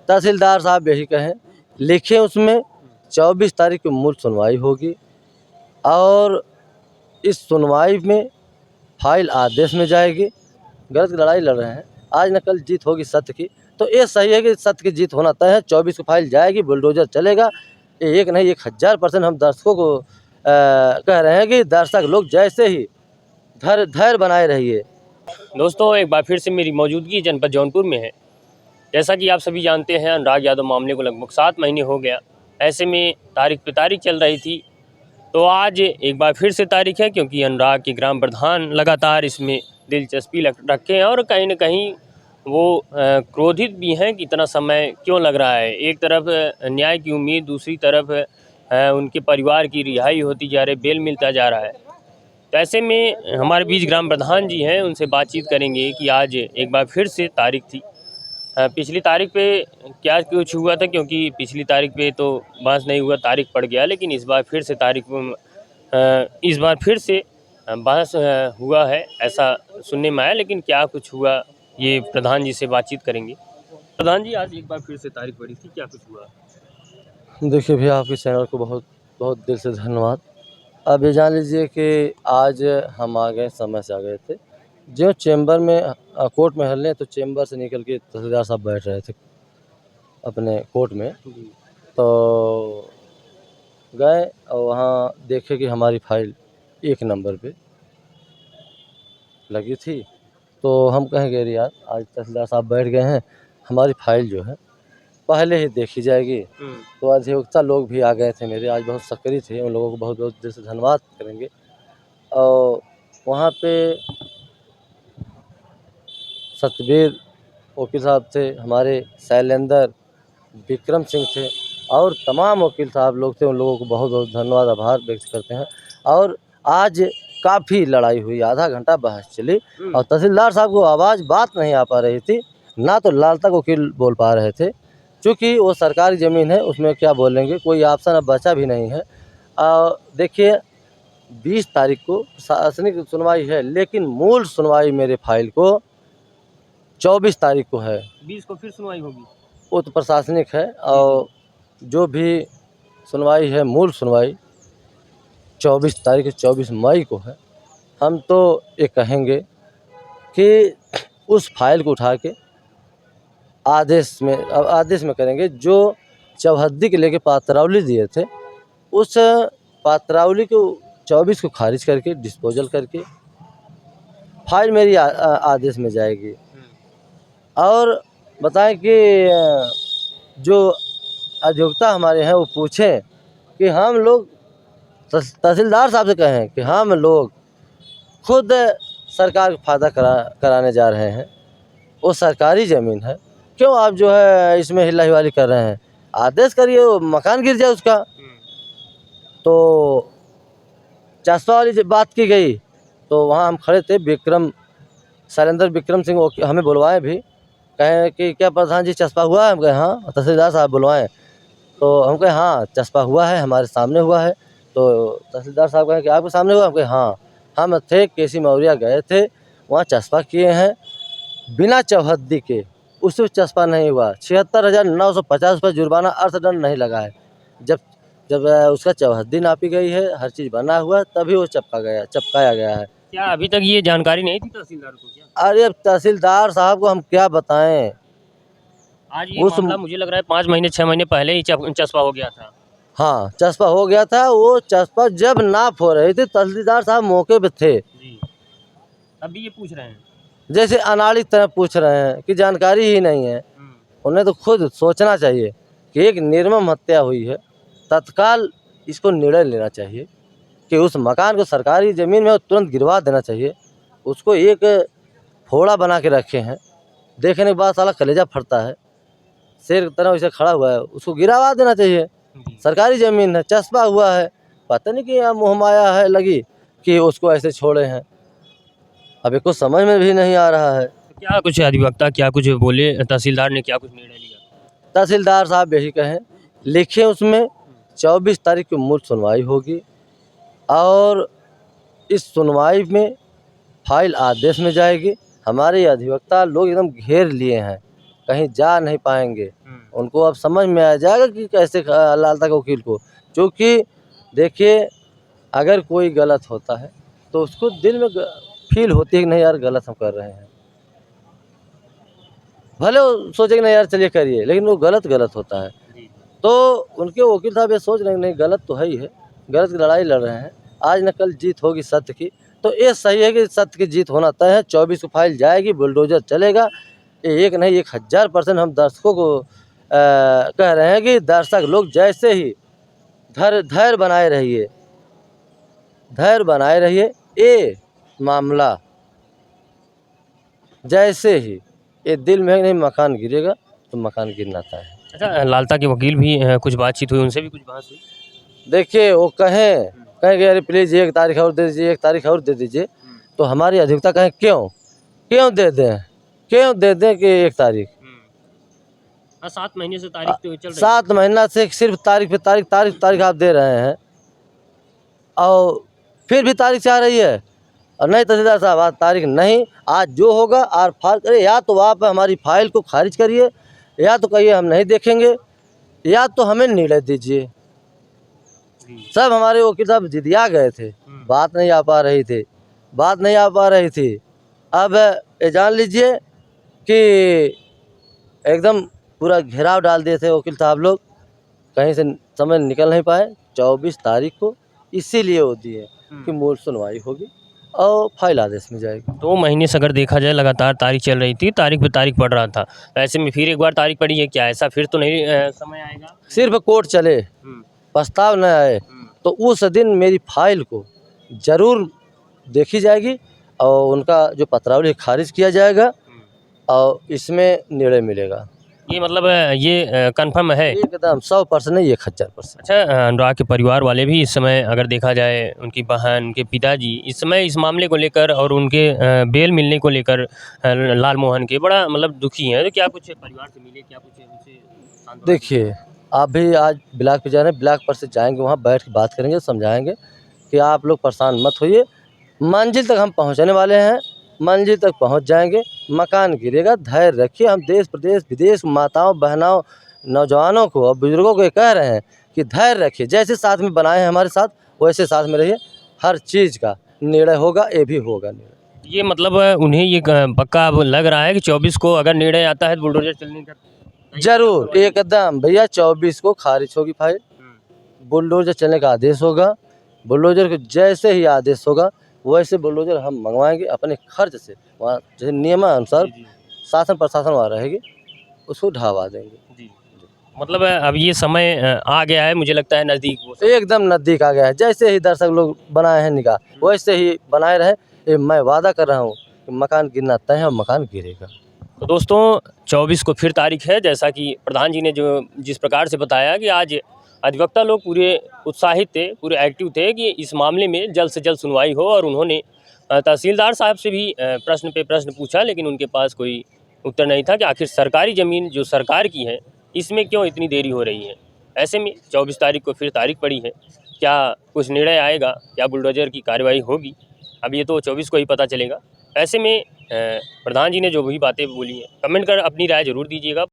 तहसीलदार साहब यही कहें, लिखे उसमें 24 तारीख को मूल सुनवाई होगी और इस सुनवाई में फाइल आदेश में जाएगी। गलत लड़ाई लड़ रहे हैं, आज न कल जीत होगी सत्य की, तो ये सही है कि सत्य की जीत होना तय है। 24 को फाइल जाएगी, बुलडोजर चलेगा। एक नहीं 1000% हम दर्शकों को कह रहे हैं कि दर्शक लोग जैसे ही धैर्य बनाए रहिए। दोस्तों, एक बार फिर से मेरी मौजूदगी जनपद जौनपुर में है। जैसा कि आप सभी जानते हैं, अनुराग यादव मामले को लगभग 7 महीने हो गया। ऐसे में तारीख पे तारीख चल रही थी, तो आज एक बार फिर से तारीख है, क्योंकि अनुराग के ग्राम प्रधान लगातार इसमें दिलचस्पी रखे हैं और कहीं न कहीं वो क्रोधित भी हैं कि इतना समय क्यों लग रहा है। एक तरफ न्याय की उम्मीद, दूसरी तरफ उनके परिवार की रिहाई होती जा रही, बेल मिलता जा रहा है। तो ऐसे में हमारे बीच ग्राम प्रधान जी हैं, उनसे बातचीत करेंगे कि आज एक बार फिर से तारीख थी। पिछली तारीख पे क्या कुछ हुआ था, क्योंकि पिछली तारीख पे तो बहस नहीं हुआ, तारीख पड़ गया, लेकिन इस बार फिर से बहस हुआ है, ऐसा सुनने में आया। लेकिन क्या कुछ हुआ, ये प्रधान जी से बातचीत करेंगे। प्रधान जी, आज एक बार फिर से तारीख पड़ी थी, क्या कुछ हुआ? देखिए भैया, आपके चैनल को बहुत बहुत दिल से धन्यवाद। अब ये जान लीजिए कि आज हम आ गए, समय से आ गए थे। जो चैम्बर में कोर्ट में हल्ले, तो चैम्बर से निकल के तहसीलदार साहब बैठ रहे थे अपने कोर्ट में, तो गए और वहाँ देखे कि हमारी फाइल 1 नंबर पे लगी थी। तो हम कहेंगे अरे यार, आज तहसीलदार साहब बैठ गए हैं, हमारी फाइल जो है पहले ही देखी जाएगी। तो अधिवक्ता लोग भी आ गए थे मेरे, आज बहुत सक्रिय थे, उन लोगों को बहुत बहुत दिल से धन्यवाद करेंगे। और वहाँ पे सतबीर वकील साहब थे, हमारे शैलेंद्र, विक्रम सिंह थे और तमाम वकील साहब लोग थे। उन लोगों को बहुत बहुत धन्यवाद, आभार व्यक्त करते हैं। और आज काफ़ी लड़ाई हुई, आधा घंटा बहस चली और तहसीलदार साहब को बात नहीं आ पा रही थी, ना तो लाल तक वकील बोल पा रहे थे, क्योंकि वो सरकारी ज़मीन है, उसमें क्या बोलेंगे, कोई ऑप्शन अब बचा भी नहीं है। देखिए 20 तारीख को प्रशासनिक सुनवाई है, लेकिन मूल सुनवाई मेरे फाइल को 24 तारीख को है। 20 को फिर सुनवाई होगी? वो तो प्रशासनिक है, और जो भी सुनवाई है, मूल सुनवाई 24 तारीख 24 मई को है। हम तो ये कहेंगे कि उस फाइल को उठा के आदेश में करेंगे। जो चौहद्दी के लेके पात्रावली दिए थे, उस पात्रावली को 24 को खारिज करके डिस्पोजल करके फाइल मेरी आदेश में जाएगी। और बताएं कि जो अधिवक्ता हमारे हैं वो पूछें कि हम लोग तहसीलदार साहब से कहें कि हम लोग खुद सरकार को फ़ायदा कराने जा रहे हैं, वो सरकारी ज़मीन है, क्यों आप जो है इसमें हिला-हिवाली कर रहे हैं? आदेश करिए, वो मकान गिर जाए उसका। तो चस्पा वाली जब बात की गई, तो वहाँ हम खड़े थे, शैलेंद्र विक्रम सिंह वो हमें बुलवाए भी, कहें कि क्या प्रधान जी चस्पा हुआ है? हम कहे हाँ। तहसीलदार साहब बुलवाएं, तो हम कहे हाँ चस्पा हुआ है, हमारे सामने हुआ है। तो तहसीलदार साहब कहें कि आपके सामने हुआ? हम कहे हाँ, हम थे केसी मौर्या, गए थे वहाँ, चस्पा किए हैं बिना चौहद्दी के, उससे चस्पा नहीं हुआ। 76,950 रुपये जुर्माना, अर्थदंड नहीं लगा है। जब उसका चौहद्दी नापी गई है, हर चीज़ बना हुआ, तभी वो चपकाया गया है। क्या अभी तक ये जानकारी नहीं थी तहसीलदार को क्या? अरे अब तहसीलदार साहब को हम क्या बताएं। आज ये मामला मुझे लग रहा है 5 महीने 6 महीने पहले ही चस्पा हो गया था। हाँ, चस्पा हो गया था। वो चस्पा जब नाप हो रही थी, तहसीलदार साहब मौके पे थे जी। अभी ये पूछ रहे हैं, जैसे अनाड़ी तरह पूछ रहे हैं कि जानकारी ही नहीं है। उन्हें तो खुद सोचना चाहिए कि एक निर्मम हत्या हुई है, तत्काल इसको निर्णय लेना चाहिए कि उस मकान को, सरकारी ज़मीन में, तुरंत गिरवा देना चाहिए। उसको एक फोड़ा बना के रखे हैं, देखने के बाद साला कलेजा फटता है, शेर की तरह वैसे खड़ा हुआ है, उसको गिरावा देना चाहिए। सरकारी ज़मीन है, चस्पा हुआ है, पता नहीं कि यहाँ मोहमाया है लगी कि उसको ऐसे छोड़े हैं, अभी कुछ समझ में भी नहीं आ रहा है। क्या कुछ अधिवक्ता क्या कुछ बोले, तहसीलदार ने क्या कुछ निर्णय लिया? तहसीलदार साहब यही कहें, लिखे उसमें 24 तारीख को मूल सुनवाई होगी और इस सुनवाई में फाइल आदेश में जाएगी। हमारे अधिवक्ता लोग एकदम घेर लिए हैं, कहीं जा नहीं पाएंगे। उनको अब समझ में आ जाएगा कि कैसे लालता के वकील को, क्योंकि देखिए अगर कोई गलत होता है तो उसको दिल में फील होती है कि नहीं यार गलत हम कर रहे हैं, भले वो सोचे कि नहीं यार चलिए करिए, लेकिन वो गलत होता है। तो उनके वकील साहब ये सोच रहे हैं नहीं गलत तो है ही है, गलत की लड़ाई लड़ रहे हैं, आज न कल जीत होगी सत्य की। तो ये सही है कि सत्य की जीत होना तय है। 24 को फाइल जाएगी, बुलडोजर चलेगा। एक नहीं 1000% हम दर्शकों को कह रहे हैं कि दर्शक लोग जैसे ही धैर्य बनाए रहिए, धैर्य बनाए रहिए। ये मामला जैसे ही ये दिल में नहीं मकान गिरेगा तो मकान गिरना तय है। अच्छा, लालता के वकील भी कुछ बातचीत हुई, उनसे भी कुछ बहस हुई? देखिए वो कहें कि अरे प्लीज़ एक तारीख और दे दीजिए, एक तारीख और दे दीजिए, तो हमारी अधिवक्ता कहें क्यों दे दें कि एक तारीख। 7 महीने से तारीख तो चल रही है। 7 महीना से सिर्फ तारीख पे तारीख आप दे रहे हैं और फिर भी तारीख चाह रही है। और नहीं तहसीलदार साहब आज तारीख नहीं, आज जो होगा आर फार करिए, या तो आप हमारी फाइल को खारिज करिए, या तो कहिए हम नहीं देखेंगे, या तो हमें निर्णय दीजिए। सब हमारे वकील साहब जिदिया गए थे, बात नहीं आ पा रही थी। अब ये जान लीजिए कि एकदम पूरा घेराव डाल दिए थे वकील साहब लोग, कहीं से समय निकल नहीं पाए। 24 तारीख को इसीलिए वो दिए कि मूल सुनवाई होगी और फाइल आदेश में जाएगी। 2 महीने से अगर देखा जाए लगातार तारीख चल रही थी, तारीख पे तारीख पड़ रहा था, ऐसे में फिर एक बार तारीख पड़ी है, क्या ऐसा फिर तो नहीं समय आएगा? सिर्फ कोर्ट चले, प्रस्ताव न आए तो उस दिन मेरी फाइल को ज़रूर देखी जाएगी और उनका जो पत्रावली खारिज किया जाएगा और इसमें निर्णय मिलेगा। ये मतलब ये कंफर्म है? एकदम 100% नहीं, 1000%। अच्छा, अनुराग के परिवार वाले भी इस समय अगर देखा जाए, उनकी बहन, उनके पिताजी इस समय इस मामले को लेकर और उनके बेल मिलने को लेकर लाल मोहन के बड़ा मतलब दुखी हैं। तो क्या कुछ परिवार से मिले, क्या कुछ उनसे सांत्वना? देखिए आप भी आज ब्लॉक पे जा रहे हैं, ब्लॉक पर से जाएंगे, वहाँ बैठ के बात करेंगे, समझाएंगे कि आप लोग परेशान मत होइए, मंजिल तक हम पहुँचने वाले हैं, मंजिल तक पहुँच जाएंगे, मकान गिरेगा, धैर्य रखिए। हम देश प्रदेश विदेश माताओं बहनों नौजवानों को और बुजुर्गों को ये कह रहे हैं कि धैर्य रखिए, जैसे साथ में बनाए हैं हमारे साथ वैसे साथ में रहिए, हर चीज़ का निर्णय होगा, ये भी होगा निर्णय। ये मतलब उन्हें ये पक्का अब लग रहा है कि 24 को अगर निर्णय आता है तो बुलडोजर चलने का जरूर एकदम भैया 24 को खारिज होगी फाइल, बुलडोजर चलने का आदेश होगा। बुलडोजर को जैसे ही आदेश होगा वैसे बुलडोजर हम मंगवाएंगे अपने खर्च से, वहाँ जैसे नियमानुसार शासन प्रशासन वहाँ रहेगी, उसको ढावा देंगे। मतलब अब ये समय आ गया है, मुझे लगता है नज़दीक वो। एकदम नज़दीक आ गया है, जैसे ही दर्शक लोग बनाए हैं निगाह वैसे ही बनाए रहे। ये मैं वादा कर रहा हूँ कि मकान गिरना तय है और मकान गिरेगा। तो दोस्तों 24 को फिर तारीख है, जैसा कि प्रधान जी ने जो जिस प्रकार से बताया कि आज अधिवक्ता लोग पूरे उत्साहित थे, पूरे एक्टिव थे कि इस मामले में जल्द से जल्द सुनवाई हो। और उन्होंने तहसीलदार साहब से भी प्रश्न पे प्रश्न पूछा, लेकिन उनके पास कोई उत्तर नहीं था कि आखिर सरकारी ज़मीन जो सरकार की है इसमें क्यों इतनी देरी हो रही है। ऐसे में 24 तारीख को फिर तारीख पड़ी है, क्या कुछ निर्णय आएगा, क्या बुलडोजर की कार्रवाई होगी, अब ये तो 24 को ही पता चलेगा। ऐसे में प्रधान जी ने जो भी बातें बोली हैं, कमेंट कर अपनी राय ज़रूर दीजिएगा।